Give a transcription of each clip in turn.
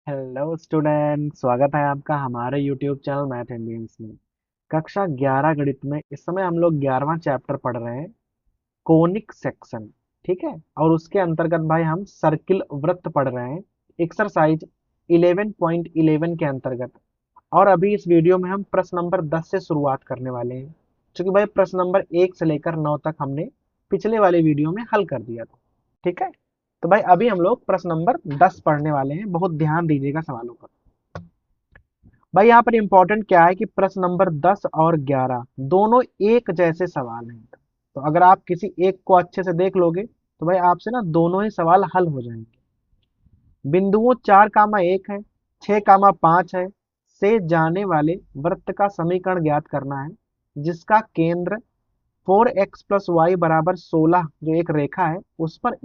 Hello student, स्वागत है आपका हमारे यूट्यूब चैनल मैथ इंडियंस में। कक्षा 11 गणित में इस समय हम लोग 11वां चैप्टर पढ़ रहे हैं, कोनिक सेक्शन। ठीक है। और उसके अंतर्गत भाई हम सर्किल वृत्त पढ़ रहे हैं, एक्सरसाइज 11.11 के अंतर्गत। और अभी इस वीडियो में हम प्रश्न नंबर 10 से शुरुआत करने वाले हैं, क्योंकि भाई प्रश्न नंबर 1 से लेकर 9 तक हमने पिछले वाले वीडियो में हल कर दिया था। ठीक है। तो भाई अभी हम लोग प्रश्न नंबर 10 पढ़ने वाले हैं, बहुत ध्यान दीजिएगा सवालों पर। भाई यहाँ पर इंपॉर्टेंट क्या है कि प्रश्न नंबर 10 और 11 दोनों एक जैसे सवाल हैं। तो अगर आप किसी एक को अच्छे से देख लोगे तो भाई आपसे ना दोनों ही सवाल हल हो जाएंगे। बिंदुओं 4, 1 है, 6, 5 है से जाने वाले वृत्त का समीकरण ज्ञात करना है, जिसका केंद्र 4x + y बराबर 16 जो एक रेखा है उस पर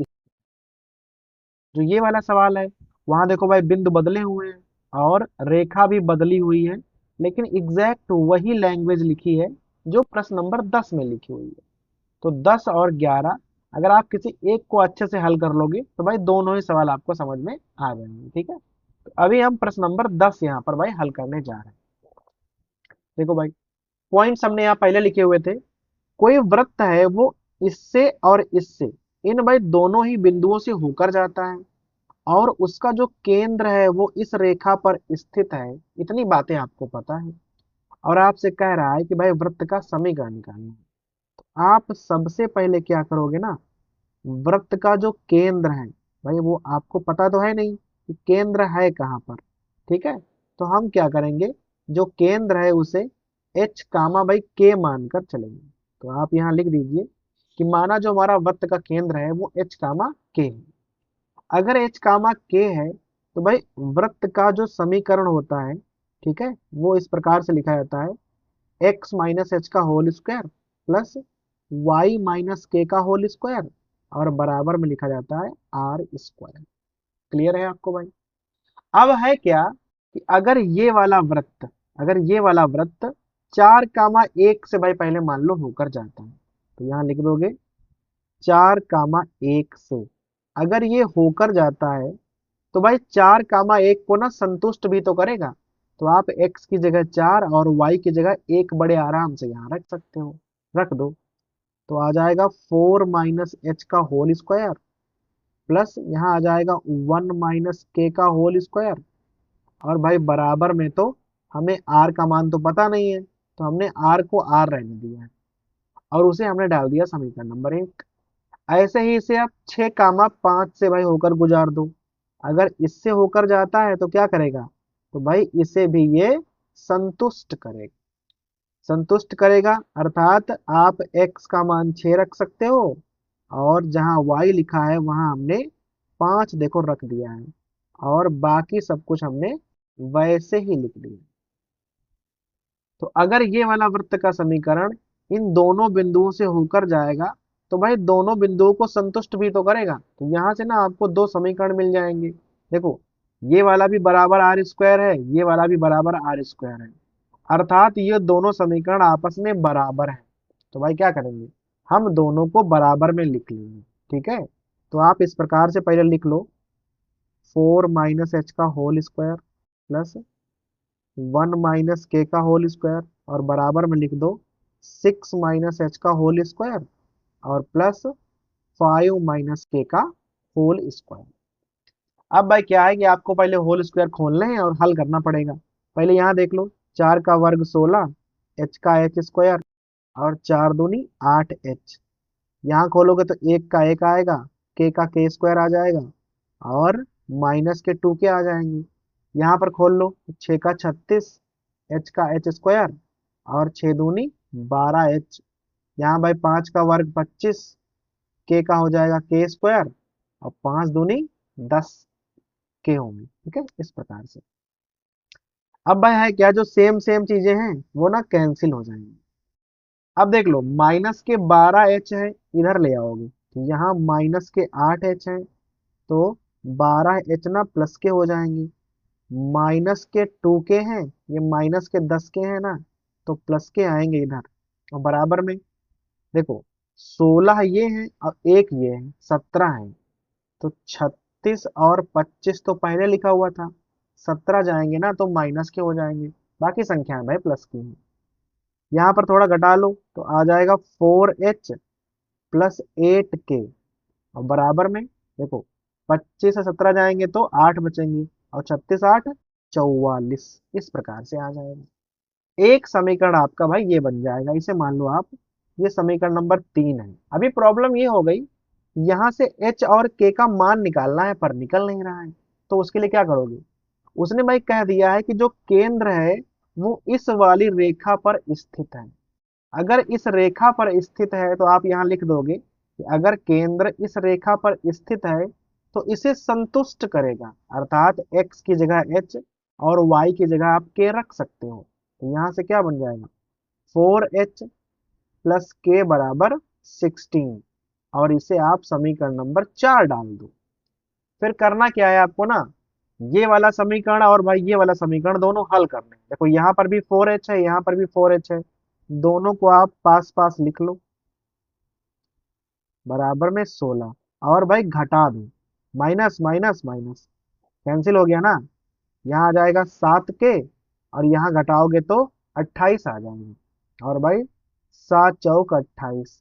जो ये वाला सवाल है, वहां देखो भाई बिंदु बदले हुए हैं और रेखा भी बदली हुई है, लेकिन एग्जैक्ट वही लैंग्वेज लिखी है जो प्रश्न नंबर 10 में लिखी हुई है। तो 10 और 11 अगर आप किसी एक को अच्छे से हल कर लोगे तो भाई दोनों ही सवाल आपको समझ में आ जाएंगे। ठीक है। तो अभी हम प्रश्न नंबर 10 यहाँ पर भाई हल करने जा रहे हैं। देखो भाई, पॉइंट्स हमने यहाँ पहले लिखे हुए थे। कोई वृत्त है वो इससे और इससे, इन भाई दोनों ही बिंदुओं से होकर जाता है और उसका जो केंद्र है वो इस रेखा पर स्थित है। इतनी बातें आपको पता है। और आपसे कह रहा है कि भाई वृत्त का समीकरण निकालना है। आप सबसे पहले क्या करोगे ना, वृत्त का जो केंद्र है भाई वो आपको पता तो है नहीं कि केंद्र है कहाँ पर। ठीक है। तो हम क्या करेंगे, जो केंद्र है उसे h कामा भाई k मानकर चलेंगे। तो आप यहाँ लिख दीजिए कि माना जो हमारा वृत्त का केंद्र है वो h कामा k है। अगर h कामा k है तो भाई वृत्त का जो समीकरण होता है, ठीक है, वो इस प्रकार से लिखा जाता है, x माइनस एच का whole square plus y minus k का होल स्क्वायर और बराबर में लिखा जाता है आर स्क्वायर। क्लियर है आपको भाई? अब है क्या कि अगर ये वाला वृत्त 4, 1 से भाई पहले मान लो होकर जाता है, तो यहाँ लिख दोगे 4, 1 से। अगर ये होकर जाता है तो भाई 4, 1 को ना संतुष्ट भी तो करेगा। तो आप x की जगह 4 और y की जगह 1 बड़े आराम से यहाँ रख सकते हो, रख दो। तो आ जाएगा 4 - h का होल स्क्वायर प्लस यहाँ आ जाएगा 1 - k का होल स्क्वायर और भाई बराबर में तो हमें r का मान तो पता नहीं है, तो हमने r को r रहने दिया है और उसे हमने डाल दिया समीकरण नंबर 1। ऐसे ही इसे आप 6, 5 से भाई होकर गुजार दो। अगर इससे होकर जाता है तो क्या करेगा, तो भाई इसे भी ये संतुष्ट करेगा। संतुष्ट करेगा अर्थात आप x का मान 6 रख सकते हो और जहां y लिखा है वहां हमने 5 देखो रख दिया है और बाकी सब कुछ हमने वैसे ही लिख दिया। तो अगर ये वाला वृत्त का समीकरण इन दोनों बिंदुओं से होकर जाएगा तो भाई दोनों बिंदुओं को संतुष्ट भी तो करेगा। तो यहां से ना आपको दो समीकरण मिल जाएंगे। देखो, ये वाला भी बराबर आर स्क्वायर है, ये वाला भी बराबर आर स्क्वायर है, अर्थात ये दोनों समीकरण आपस में बराबर है। तो भाई क्या करेंगे, हम दोनों को बराबर में लिख लेंगे। ठीक है। तो आप इस प्रकार से पहले लिख लो 4 - h का होल स्क्वायर प्लस 1 - k का होल स्क्वायर और बराबर में लिख दो 6 - h का होल स्क्वायर और प्लस 5 - k का होल स्क्वायर। अब भाई क्या है कि आपको पहले होल स्क्वायर खोलने हैं और हल करना पड़ेगा। पहले यहाँ देख लो, 4 का वर्ग 16, h का h स्क्वायर और 4 दूनी 8h। यहाँ खोलोगे तो 1 का 1 आएगा, k का k स्क्वायर आ जाएगा और -के 2k आ जाएंगे। यहाँ पर खोल लो, 6 का 36, h का h स्क्वायर और 6 दूनी 12h। यहाँ भाई 5 का वर्ग 25, k का हो जाएगा k स्क्वायर और 5 दूनी 10 के होंगे। ठीक है, इस प्रकार से। अब भाई है क्या, जो सेम सेम चीजें हैं वो ना कैंसिल हो जाएंगी। अब देख लो, -के 12h है, इधर ले आओगे तो यहाँ -के 8h है, तो 12h ना प्लस के हो जाएंगे। -के 2k हैं, ये -के 10 के हैं ना, तो प्लस के आएंगे इधर और बराबर में। देखो, 16 ये है और एक ये है, 17 है। तो 36 और 25 तो पहले लिखा हुआ था, 17 जाएंगे ना तो माइनस के हो जाएंगे, बाकी संख्याएं भाई प्लस की हैं। यहाँ पर थोड़ा घटा लो तो आ जाएगा 4h प्लस 8k, और बराबर में देखो 25 से 17 जाएंगे तो 8 बचेंगे, और 36 8 44, इस प्रकार से आ जाएगा। एक समीकरण आपका भाई ये बन जाएगा, इसे मान लो आप, ये समीकरण नंबर 3 है। अभी प्रॉब्लम ये हो गई, यहाँ से h और k का मान निकालना है पर निकल नहीं रहा है, तो उसके लिए क्या करोगे? उसने भाई कह दिया है कि जो केंद्र है वो इस वाली रेखा पर स्थित है। अगर इस रेखा पर स्थित है तो आप यहाँ लिख दोगे कि अगर केंद्र इस रेखा पर स्थित है तो इसे संतुष्ट करेगा, अर्थात x की जगह h और y की जगह आप k रख सकते हो। तो यहाँ से क्या बन जाएगा? 4h प्लस k बराबर 16, और इसे आप समीकरण नंबर 4 डाल दो। फिर करना क्या है आपको ना, ये वाला समीकरण और भाई ये वाला समीकरण दोनों हल करने हैं। देखो यहाँ पर भी 4h है, यहाँ पर भी 4h है, दोनों को आप पास पास लिख लो, बराबर में 16, और भाई घटा दो, माइनस माइनस माइनस कैंसिल हो गया ना, यहाँ आ जाएगा 7k, और यहाँ घटाओगे तो 28 आ जाएंगे, और भाई 7 चौक 28,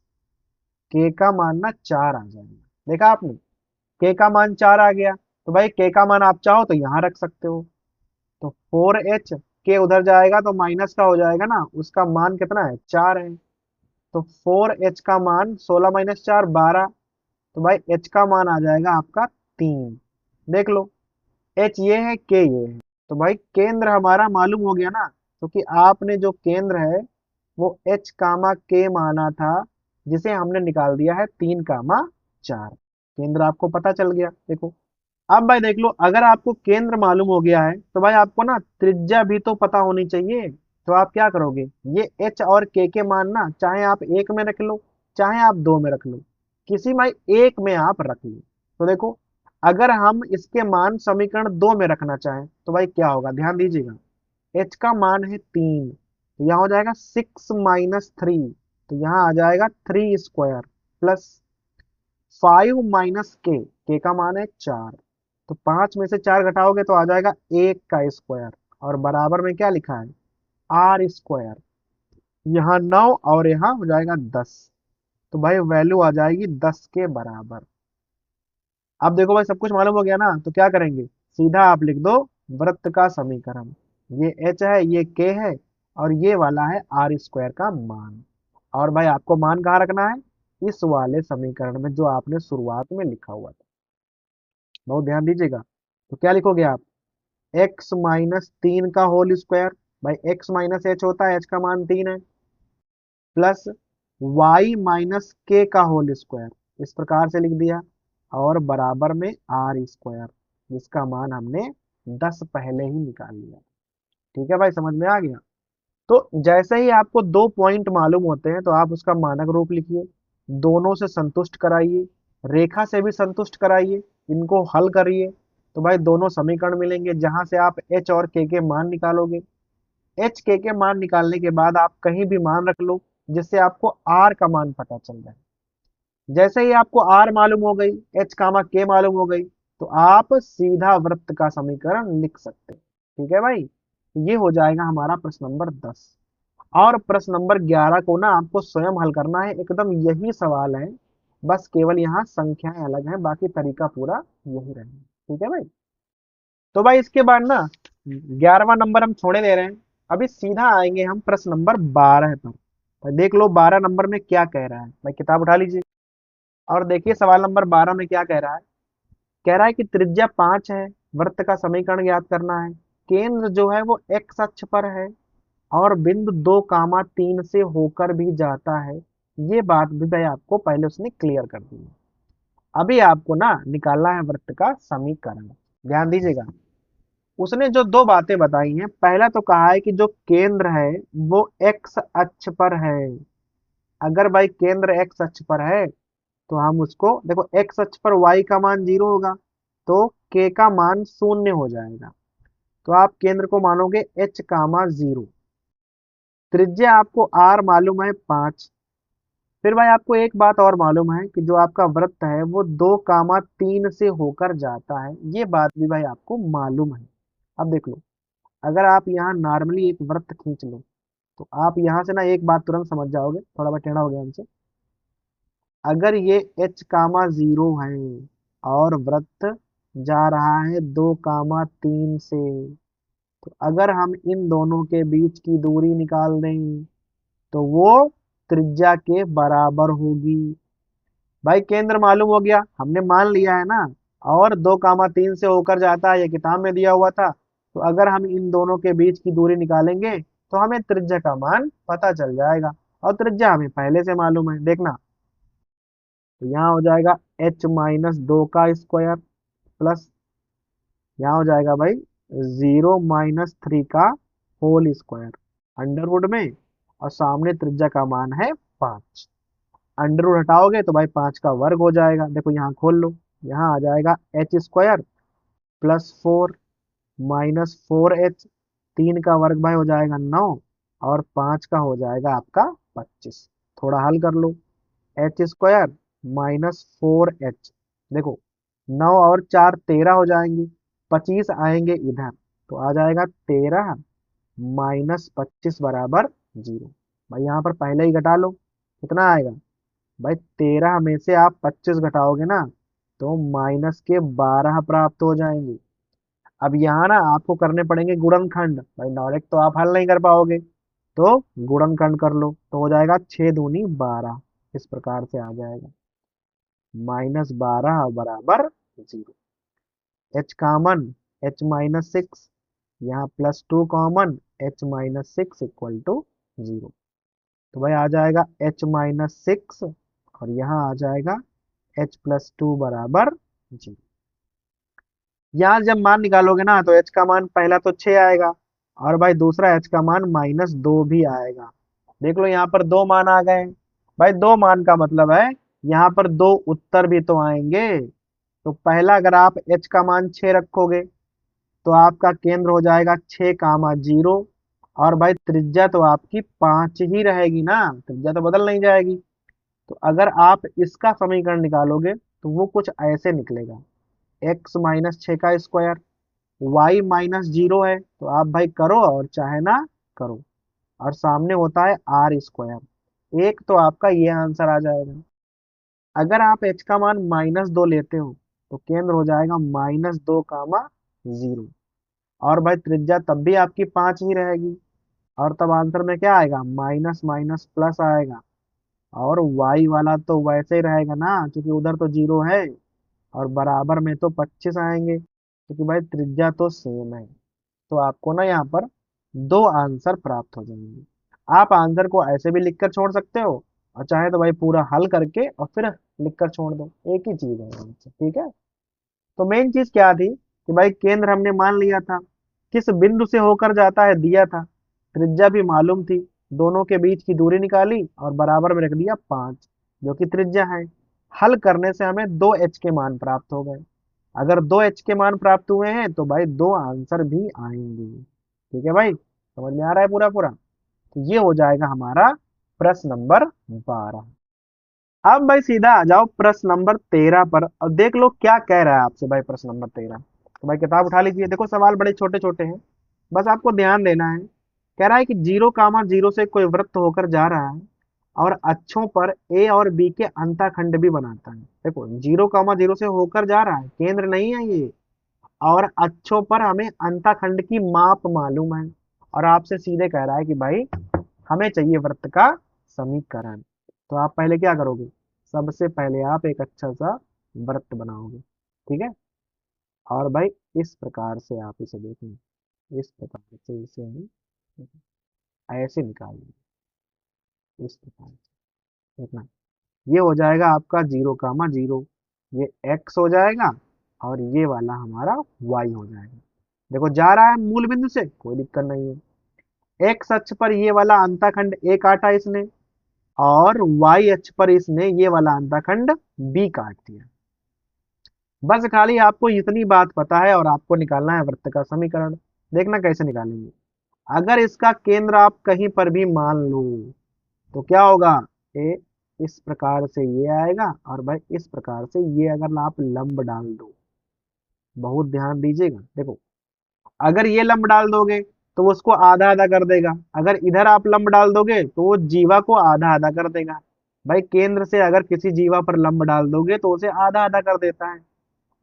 के का मान ना 4 आ जाएगा। देखा आपने, के का मान 4 आ गया, तो भाई के का मान आप चाहो तो यहाँ रख सकते हो। तो 4h, के उधर जाएगा तो माइनस का हो जाएगा ना, उसका मान कितना है? 4 है। तो 4h का मान 16 माइनस 4 12, तो भाई h का मान आ जाएगा आपका 3। देख लो, h ये है, k ये है, तो भाई केंद्र हमारा मालूम हो गया ना, क्योंकि आपने जो केंद्र है वो h कामा k माना था, जिसे हमने निकाल दिया है 3 कामा 4। केंद्र आपको पता चल गया। देखो अब भाई देख लो, अगर आपको केंद्र मालूम हो गया है तो भाई आपको ना त्रिज्या भी तो पता होनी चाहिए। तो आप क्या करोगे, ये h और k के मान ना चाहे आप एक में रख लो चाहे आप दो में रख लो, किसी भाई एक में आप रख लो। तो देखो, अगर हम इसके मान समीकरण 2 में रखना चाहें तो भाई क्या होगा, ध्यान दीजिएगा। h का मान है 3, तो यहाँ हो जाएगा 6 - 3, तो यहाँ आ जाएगा 3² प्लस 5 - k का मान है 4, तो 5 में से 4 घटाओगे तो आ जाएगा 1 का स्क्वायर, और बराबर में क्या लिखा है? r²। यहाँ 9 और यहाँ हो जाएगा 10, तो भाई वैल्यू आ जाएगी 10 के बराबर। अब देखो भाई सब कुछ मालूम हो गया ना, तो क्या करेंगे, सीधा आप लिख दो वृत्त का समीकरण। ये h है, ये k है, और ये वाला है r² का मान। और भाई आपको मान कहाँ रखना है? इस वाले समीकरण में जो आपने शुरुआत में लिखा हुआ था। बहुत ध्यान दीजिएगा। तो क्या लिखोगे आप? x - 3 का होल स्क्वायर, भाई x माइनस एच होता है, h का मान 3 है, प्लस y - k का होल स्क्वायर, इस प्रकार से लिख दिया, और बराबर में r², जिसका मान हमने 10 पहले ही निकाल लिया। ठीक है भाई, समझ में आ गया? तो जैसे ही आपको दो पॉइंट मालूम होते हैं तो आप उसका मानक रूप लिखिए, दोनों से संतुष्ट कराइए, रेखा से भी संतुष्ट कराइए, इनको हल करिए, तो भाई दोनों समीकरण मिलेंगे जहां से आप h और k के मान निकालोगे। h k के मान निकालने के बाद आप कहीं भी मान रख लो जिससे आपको r का मान पता चल जाए। जैसे ही आपको r मालूम हो गई, h कामा k मालूम हो गई, तो आप सीधा वृत्त का समीकरण लिख सकते हैं। ठीक है भाई, ये हो जाएगा हमारा प्रश्न नंबर 10। और प्रश्न नंबर 11 को ना आपको स्वयं हल करना है, एकदम यही सवाल है, बस केवल यहाँ संख्याएं अलग हैं, बाकी तरीका पूरा यही रहेगा। ठीक है भाई, तो भाई इसके बाद ना 11वां नंबर हम छोड़े दे रहे हैं, अभी सीधा आएंगे हम प्रश्न नंबर 12 पर। भाई देख लो 12 नंबर में क्या कह रहा है, भाई किताब उठा लीजिए और देखिए सवाल नंबर 12 में क्या कह रहा है। कह रहा है कि त्रिज्या 5 है, वृत्त का समीकरण ज्ञात करना है, केंद्र जो है वो x अक्ष पर है, और बिंदु 2, 3 से होकर भी जाता है। ये बात भी भाई आपको पहले उसने क्लियर कर दी है। अभी आपको ना निकालना है वृत्त का समीकरण। ध्यान दीजिएगा, उसने जो दो बातें बताई हैं, पहला तो कहा है कि जो केंद्र है वो x अक्ष पर है। अगर भाई केंद्र x अक्ष पर है तो हम उसको देखो, x अक्ष पर y का मान 0 होगा, तो k का मान 0 हो जाएगा, तो आप केंद्र को मानोगे h कामा 0। त्रिज्या आपको r मालूम है 5। फिर भाई आपको एक बात और मालूम है कि जो आपका वृत्त है वो 2, 3 से होकर जाता है, ये बात भी भाई आपको मालूम है। अब देख लो, अगर आप यहाँ नॉर्मली एक वृत्त खींच लो तो आप यहाँ से ना एक बात तुरंत समझ जाओगे, थोड़ा बहुत टेढ़ा हो गया हमसे। अगर ये h कामा 0 है और वृत्त जा रहा है 2 कामा 3 से, तो अगर हम इन दोनों के बीच की दूरी निकाल दें तो वो त्रिज्या के बराबर होगी। भाई केंद्र मालूम हो गया, हमने मान लिया है ना। और 2 कामा 3 से होकर जाता है, ये किताब में दिया हुआ था। तो अगर हम इन दोनों के बीच की दूरी निकालेंगे तो हमें त्रिज्या का मान पता चल जाएगा। और त्रिज्या हमें पहले से मालूम है, देखना। तो यहाँ हो जाएगा h-2 का स्क्वायर प्लस यहाँ हो जाएगा भाई 0-3 का होल स्क्वायर अंडरवुड में, और सामने त्रिज्या का मान है 5। अंडरवुड हटाओगे तो भाई 5 का वर्ग हो जाएगा, देखो यहाँ खोल लो। यहाँ आ जाएगा h² +4 -4h, 3 का वर्ग भाई हो जाएगा 9, और 5 का हो जाएगा आपका 25। थोड़ा हल कर लो, h² -4h, देखो 9 और 4 13 हो जाएंगे, 25 आएंगे इधर, तो आ जाएगा 13 -25 बराबर 0। भाई यहाँ पर पहले ही घटा लो, कितना आएगा भाई, 13 में से आप 25 घटाओगे ना तो -12 प्राप्त हो जाएंगे। अब यहाँ ना आपको करने पड़ेंगे गुणनखंड, भाई डायरेक्ट तो आप हल नहीं कर पाओगे, तो गुणनखंड कर लो तो हो जाएगा 6 दूनी 12, इस प्रकार से आ जाएगा -12 बराबर 0। h कॉमन, h-6, यहाँ +2 कॉमन, h-6 इक्वल टू 0। तो भाई आ जाएगा h-6 और यहाँ आ जाएगा h+2 बराबर 0। यहाँ जब मान निकालोगे ना तो h का मान पहला तो 6 आएगा, और भाई दूसरा h का मान -2 भी आएगा। देख लो यहाँ पर दो मान आ गए। भाई दो मान का मतलब है यहाँ पर दो उत्तर भी तो आएंगे। तो पहला, अगर आप h का मान 6 रखोगे तो आपका केंद्र हो जाएगा 6 कामा 0, और भाई त्रिज्या तो आपकी 5 ही रहेगी ना, त्रिज्या तो बदल नहीं जाएगी। तो अगर आप इसका समीकरण निकालोगे तो वो कुछ ऐसे निकलेगा, x-6 का स्क्वायर, y-0 है तो आप भाई करो और चाहे ना करो, और सामने होता है r², एक तो आपका ये आंसर आ जाएगा। अगर आप h का मान -2 लेते हो तो केंद्र हो जाएगा -2 कामा 0, और भाई त्रिज्या तब भी आपकी 5 ही रहेगी, और तब आंसर में क्या आएगा, माइनस माइनस प्लस आएगा। और y वाला तो वैसे ही रहेगा ना, क्योंकि उधर तो 0 है, और बराबर में तो 25 आएंगे, क्योंकि भाई त्रिज्या तो सेम है। तो आपको ना यहाँ पर दो आंसर प्राप्त हो जाएंगे। आप आंसर को ऐसे भी लिखकर छोड़ सकते हो, और चाहे तो भाई पूरा हल करके और फिर लिखकर छोड़ दो, एक ही चीज है आंसर, ठीक है। तो मेन चीज क्या थी कि भाई केंद्र हमने मान लिया था, किस बिंदु से होकर जाता है दिया था, त्रिज्या भी मालूम थी, दोनों के बीच की दूरी निकाली और बराबर में रख दिया 5, जो कि त्रिज्या है। हल करने से हमें 2h के मान प्राप्त हो गए। अगर 2h के मान प्राप्त हुए हैं तो भाई दो आंसर भी आएंगे। ठीक है भाई, समझ में आ रहा है पूरा पूरा। तो ये हो जाएगा हमारा प्रश्न नंबर 12। अब भाई सीधा आ जाओ प्रश्न नंबर 13 पर, और देख लो क्या कह रहा है आपसे भाई प्रश्न नंबर 13। तो भाई किताब उठा लीजिए, देखो सवाल बड़े छोटे छोटे हैं, बस आपको ध्यान देना है। कह रहा है कि 0 कामा 0 से कोई वृत्त होकर जा रहा है और अक्षों पर ए और बी के अंतःखंड भी बनाता है। देखो 0 कामा 0 से होकर जा रहा है, केंद्र नहीं है ये, और अक्षों पर हमें अंतःखंड की माप मालूम है, और आपसे सीधे कह रहा है कि भाई हमें चाहिए वृत्त का समीकरण। तो आप पहले क्या करोगे, सबसे पहले आप एक अच्छा सा वृत्त बनाओगे, ठीक है। और भाई इस प्रकार से आप इसे देखें, इस प्रकार से इसे हम ऐसे निकालेंगे, इस प्रकार से देखना। ये हो जाएगा आपका 0 कामा 0, ये x हो जाएगा, और ये वाला हमारा y हो जाएगा। देखो जा रहा है मूल बिंदु से, कोई दिक्कत नहीं है। x अक्ष पर ये वाला अंतःखंड a काटा इसने, और y अक्ष पर इसने ये वाला अंतःखंड b काट दिया। बस खाली आपको इतनी बात पता है और आपको निकालना है वृत्त का समीकरण। देखना कैसे निकालेंगे। अगर इसका केंद्र आप कहीं पर भी मान लो तो क्या होगा, ए इस प्रकार से ये आएगा, और भाई इस प्रकार से ये अगर आप लंब डाल दो, बहुत ध्यान दीजिएगा। देखो अगर ये लंब डाल दोगे तो वो उसको आधा आधा कर देगा, अगर इधर आप लंब डाल दोगे तो वो जीवा को आधा आधा कर देगा। भाई केंद्र से अगर किसी जीवा पर लंब डाल दोगे तो उसे आधा आधा कर देता है।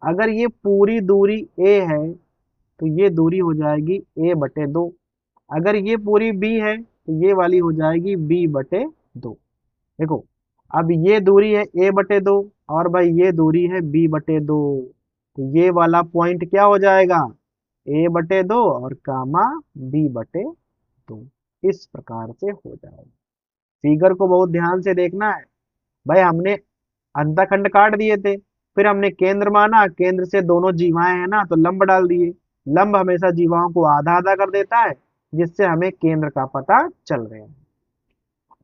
अगर ये पूरी दूरी ए है तो ये दूरी हो जाएगी ए बटे दो। अगर ये पूरी बी है तो ये वाली हो जाएगी बी बटे दो। देखो, अब ये दूरी है ए बटे दो और भाई ये दूरी है बी बटे दो, तो ये वाला पॉइंट क्या हो जाएगा, ए बटे दो और कामा बी बटे दो। इस प्रकार से हो जाएगा। फिगर को बहुत ध्यान से देखना है। भाई हमने अंतःखंड काट दिए थे, फिर हमने केंद्र माना, केंद्र से दोनों जीवाएं हैं ना तो लंब डाल दिए। लंब हमेशा जीवाओं को आधा आधा कर देता है, जिससे हमें केंद्र का पता चल रहा है।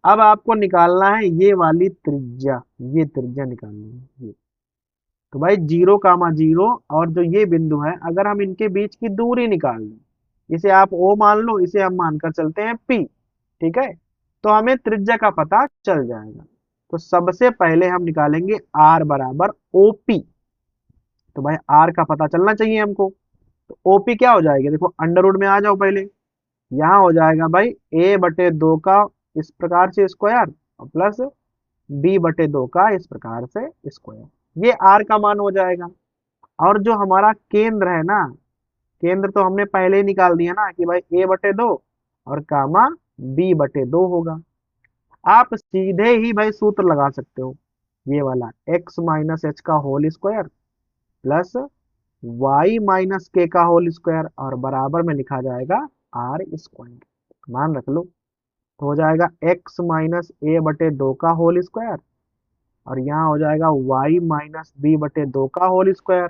अब आपको निकालना है ये वाली त्रिज्या, ये त्रिज्या निकालनी है ये। तो भाई 0, 0 और जो ये बिंदु है, अगर हम इनके बीच की दूरी निकाल लें, इसे आप ओ मान लो, इसे हम मानकर चलते हैं पी, ठीक है, तो हमें त्रिज्या का पता चल जाएगा। तो सबसे पहले हम निकालेंगे आर बराबर ओपी। तो भाई आर का पता चलना चाहिए हमको। तो ओपी क्या हो जाएगी, देखो अंडर रूट में आ जाओ पहले। यहाँ हो जाएगा भाई ए बटे दो का इस प्रकार से स्क्वायर और प्लस बी बटे दो का इस प्रकार से स्क्वायर, ये आर का मान हो जाएगा। और जो हमारा केंद्र है ना, केंद्र तो हमने पहले ही निकाल दिया ना कि भाई ए बटे दो और कामा बी बटे दो होगा। आप सीधे ही भाई सूत्र लगा सकते हो, ये वाला एक्स माइनस एच का whole square plus y minus k का होल स्क्वायर और बराबर में लिखा जाएगा आर स्क्वायर। मान रख लो, तो हो जाएगा एक्स माइनस ए बटे दो का होल स्क्वायर और यहाँ हो जाएगा वाई माइनस बी बटे दो का होल स्क्वायर।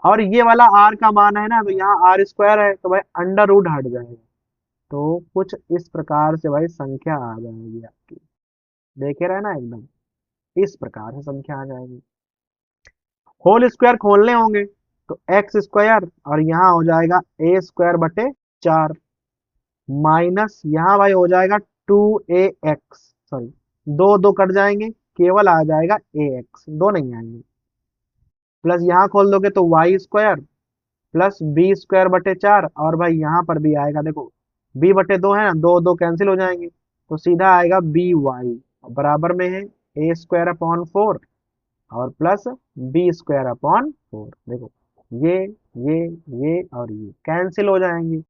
और ये वाला आर का मान है ना, तो यहाँ आर स्क्वायर है तो भाई अंडर रूट हट जाएगा, तो कुछ इस प्रकार से भाई संख्या आ जाएगी आपकी। देखे रहे ना एकदम इस प्रकार से संख्या आ जाएगी। होल स्क्वायर खोलने होंगे तो एक्स स्क्वायर और यहाँ हो जाएगा ए स्क्वायर बटे 4 माइनस यहाँ भाई हो जाएगा 2ax, सॉरी दो दो कट जाएंगे, केवल आ जाएगा ax, दो नहीं आएंगे। प्लस यहाँ खोल दोगे तो y square plus b square बटे 4 और भाई यहाँ पर भी आएगा, देखो बी बटे दो है ना, दो दो कैंसिल हो जाएंगे तो सीधा आएगा बी वाई बराबर में है ए स्क्वायर अपॉन 4 और प्लस बी स्क्वायर अपॉन 4। देखो ये ये ये और ये कैंसिल हो जाएंगे,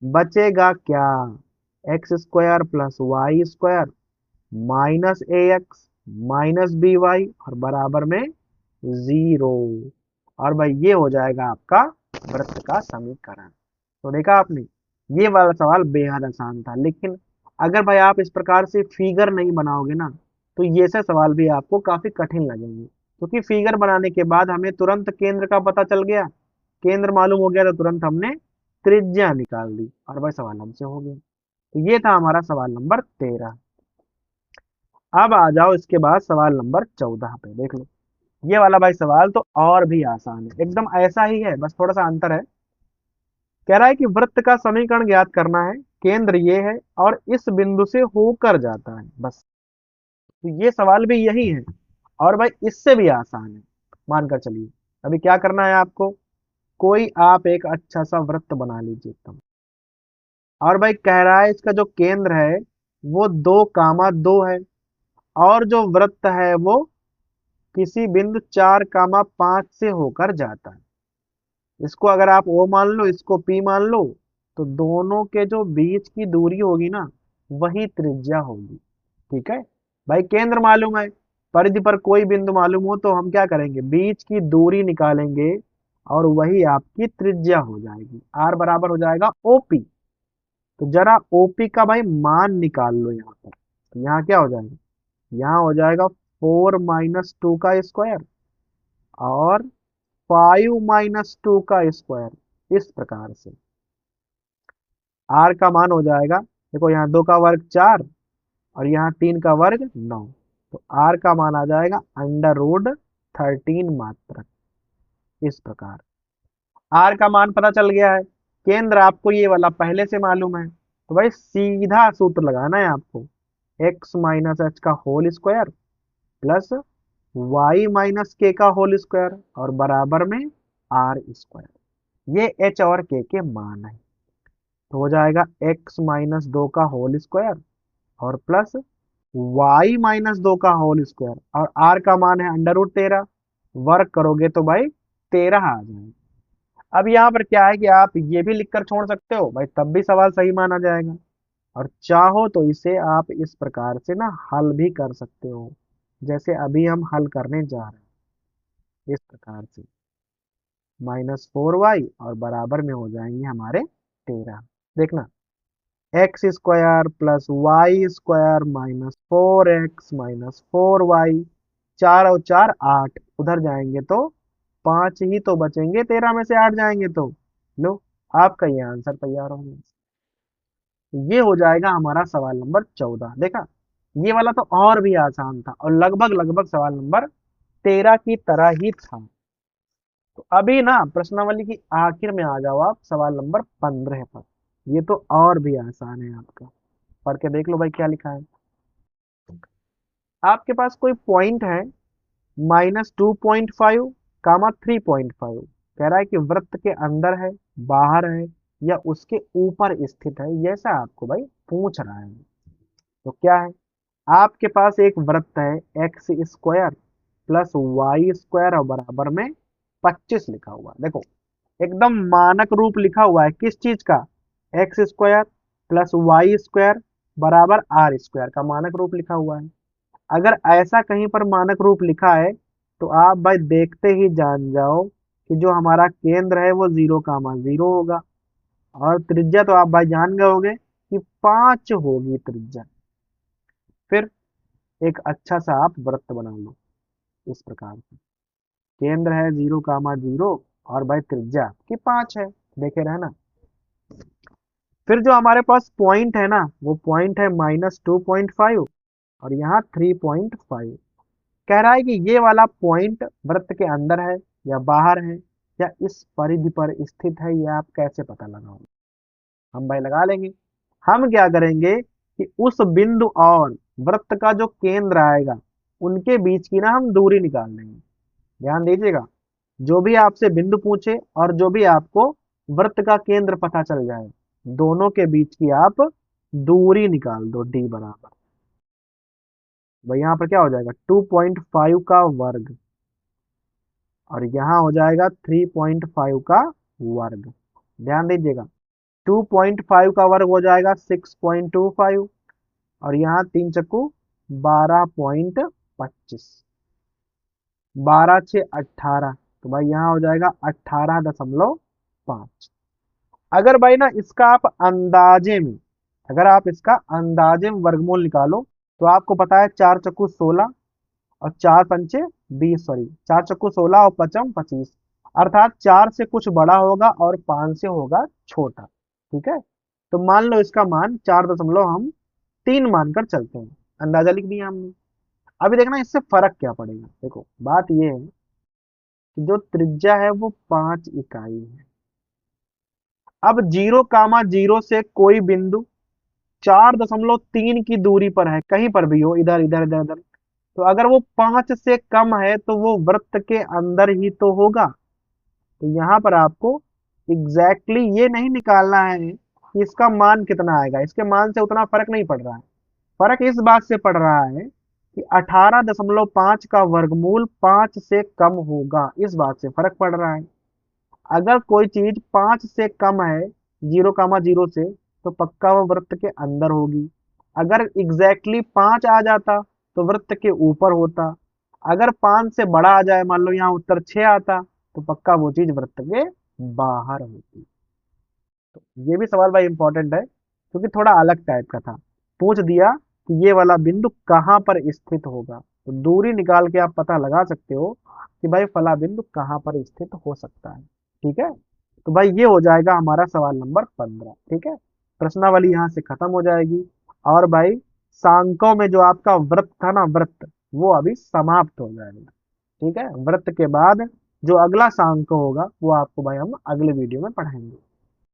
बचेगा क्या, x square plus y square minus a x minus b y और बराबर में 0। और भाई ये हो जाएगा आपका वृत्त का समीकरण। तो देखा आपने, ये वाला सवाल बेहद आसान था, लेकिन अगर भाई आप इस प्रकार से फिगर नहीं बनाओगे ना तो ये से सवाल भी आपको काफी कठिन लगेंगे, क्योंकि फिगर बनाने के बाद हमें तुरंत केंद्र का पता चल गया, केंद्र मालूम हो गया तो तुरंत हमने त्रिज्या निकाल दी और भाई सवाल हमसे हो गया। तो ये था हमारा सवाल नंबर 13। अब आ जाओ इसके बाद सवाल नंबर 14 पे, देख लो ये वाला भाई सवाल तो और भी आसान है, एकदम ऐसा ही है, बस थोड़ा सा अंतर है। कह रहा है कि वृत्त का समीकरण ज्ञात करना है, केंद्र ये है और इस बिंदु से होकर जाता है, बस। तो ये सवाल भी यही है और भाई इससे भी आसान है, मानकर चलिए। अभी क्या करना है आपको, कोई आप एक अच्छा सा वृत्त बना लीजिए एकदम। और भाई कह रहा है इसका जो केंद्र है वो 2, 2 है और जो वृत्त है वो किसी बिंदु 4, 5 से होकर जाता है। इसको अगर आप ओ मान लो, इसको पी मान लो, तो दोनों के जो बीच की दूरी होगी ना वही त्रिज्या होगी, ठीक है। भाई केंद्र मालूम है, परिधि पर कोई बिंदु मालूम हो तो हम क्या करेंगे, बीच की दूरी निकालेंगे और वही आपकी त्रिज्या हो जाएगी। आर बराबर हो जाएगा ओपी। तो जरा ओपी का भाई मान निकाल लो यहाँ पर, तो यहाँ क्या हो जाएगा, यहाँ हो जाएगा 4 - 2 का स्क्वायर और 5 - 2 का स्क्वायर, इस प्रकार से आर का मान हो जाएगा, देखो यहाँ 2 का वर्ग 4 और यहाँ 3 का वर्ग 9, तो आर का मान आ जाएगा √13 मात्रक। इस प्रकार आर का मान पता चल गया है, केंद्र आपको ये वाला पहले से मालूम है, तो भाई सीधा सूत्र लगाना है आपको, एक्स माइनस एच का whole square plus y minus k का होल स्क्वायर और बराबर में आर स्क्वायर। ये एच और के मान है। तो हो जाएगा एक्स माइनस 2 का होल स्क्वायर और प्लस वाई माइनस 2 का होल स्क्वायर, और आर का मान है अंडर रूट 13। वर्क करोगे तो भाई 13 आ जाएगा। अब यहाँ पर क्या है कि आप ये भी लिखकर छोड़ सकते हो भाई, तब भी सवाल सही माना जाएगा। और चाहो तो इसे आप इस प्रकार से ना हल भी कर सकते हो, जैसे अभी हम हल करने जा रहे हैं इस प्रकार से। -4y और बराबर में हो जाएंगे हमारे 13। देखना, x square plus y square -4x -4y, 4 और 4 8, उधर जाएंगे तो 5 ही तो बचेंगे, 13 में से 8 जाएंगे तो लो, आपका ये आंसर तैयार हो गया। ये हो जाएगा हमारा सवाल नंबर 14। देखा, ये वाला तो और भी आसान था और लगभग लगभग सवाल नंबर 13 की तरह ही था। तो अभी ना प्रश्नावली की आखिर में आ जाओ आप सवाल नंबर 15 पर। ये तो और भी आसान है, आपका पढ़ के देख लो भाई क्या लिखा है। आपके पास कोई पॉइंट है -2.5 3.5, कह रहा है कि वृत्त के अंदर है, बाहर है, या उसके ऊपर स्थित है, जैसा आपको भाई पूछ रहा है। तो क्या है, आपके पास एक वृत्त है x square plus y square और बराबर में 25 लिखा हुआ है। देखो, एकदम मानक रूप लिखा हुआ है किस चीज का, x square plus y square बराबर आर स्क्वायर का मानक रूप लिखा हुआ है। अगर ऐसा कहीं पर मानक रूप लिखा है तो आप भाई देखते ही जान जाओ कि जो हमारा केंद्र है वो 0, 0 होगा, और त्रिज्या तो आप भाई जान गए होगे कि 5 होगी त्रिज्या। फिर एक अच्छा सा आप वृत्त बना लो इस प्रकार से, केंद्र है 0, 0 और भाई त्रिज्या की 5 है, देखे रहे ना। फिर जो हमारे पास पॉइंट है ना, वो पॉइंट है -2.5 और यहाँ 3.5। कह रहा है कि ये वाला पॉइंट वृत्त के अंदर है या बाहर है या इस परिधि पर स्थित है, ये आप कैसे पता लगाओगे। हम भाई लगा लेंगे। हम क्या करेंगे कि उस बिंदु और वृत्त का जो केंद्र आएगा उनके बीच की ना हम दूरी निकाल लेंगे। ध्यान दीजिएगा, जो भी आपसे बिंदु पूछे और जो भी आपको वृत्त का केंद्र पता चल जाए, दोनों के बीच की आप दूरी निकाल दो, डी बराबर। भाई यहाँ पर क्या हो जाएगा, 2.5 का वर्ग और यहाँ हो जाएगा 3.5 का वर्ग। ध्यान दीजिएगा, 2.5 का वर्ग हो जाएगा 6.25 और यहाँ 3 चक्कू 12.25, 12×6 = 18, तो भाई यहाँ हो जाएगा 18.5। अगर भाई ना इसका आप अंदाजे में, अगर आप इसका अंदाजे में वर्गमूल निकालो तो आपको पता है 4 चक्कू 16 और 4 पंचे 20, सॉरी 4 चक्कू 16 और पचम 25, अर्थात 4 से कुछ बड़ा होगा और 5 से होगा छोटा। ठीक है, तो मान लो इसका मान 4.3 मानकर चलते हैं, अंदाजा लिख दिया हमने। अभी देखना इससे फर्क क्या पड़ेगा। देखो, बात ये है कि जो त्रिज्या है वो 5 इकाई है। अब 0, 0 से कोई बिंदु 4.3 की दूरी पर है, कहीं पर भी हो, इधर इधर इधर इधर, तो अगर वो 5 से कम है तो वो वृत्त के अंदर ही तो होगा। तो यहाँ पर आपको एग्जैक्टली ये नहीं निकालना है कि इसका मान कितना आएगा, इसके मान से उतना फर्क नहीं पड़ रहा है। फर्क इस बात से पड़ रहा है कि 18.5 का वर्गमूल 5 से कम होगा, इस बात से फर्क पड़ रहा है। अगर कोई चीज 5 से कम है 0, 0 से, तो पक्का वो वृत्त के अंदर होगी। अगर एग्जैक्टली 5 आ जाता तो वृत्त के ऊपर होता। अगर 5 से बड़ा आ जाए, मान लो यहाँ उत्तर 6 आता, तो पक्का वो चीज वृत्त के बाहर होती। तो ये भी सवाल भाई इंपॉर्टेंट है क्योंकि थोड़ा अलग टाइप का था। पूछ दिया कि ये वाला बिंदु कहाँ पर स्थित होगा, तो दूरी निकाल के आप पता लगा सकते हो कि भाई फला बिंदु कहाँ पर स्थित हो सकता है। ठीक है, तो भाई ये हो जाएगा हमारा सवाल नंबर 15। ठीक है, प्रश्नावली यहाँ से खत्म हो जाएगी और भाई सांकों में जो आपका वृत्त था ना, वृत्त, वो अभी समाप्त हो जाएगा। ठीक है, वृत्त के बाद जो अगला सांक होगा वो आपको भाई हम अगले वीडियो में पढ़ाएंगे।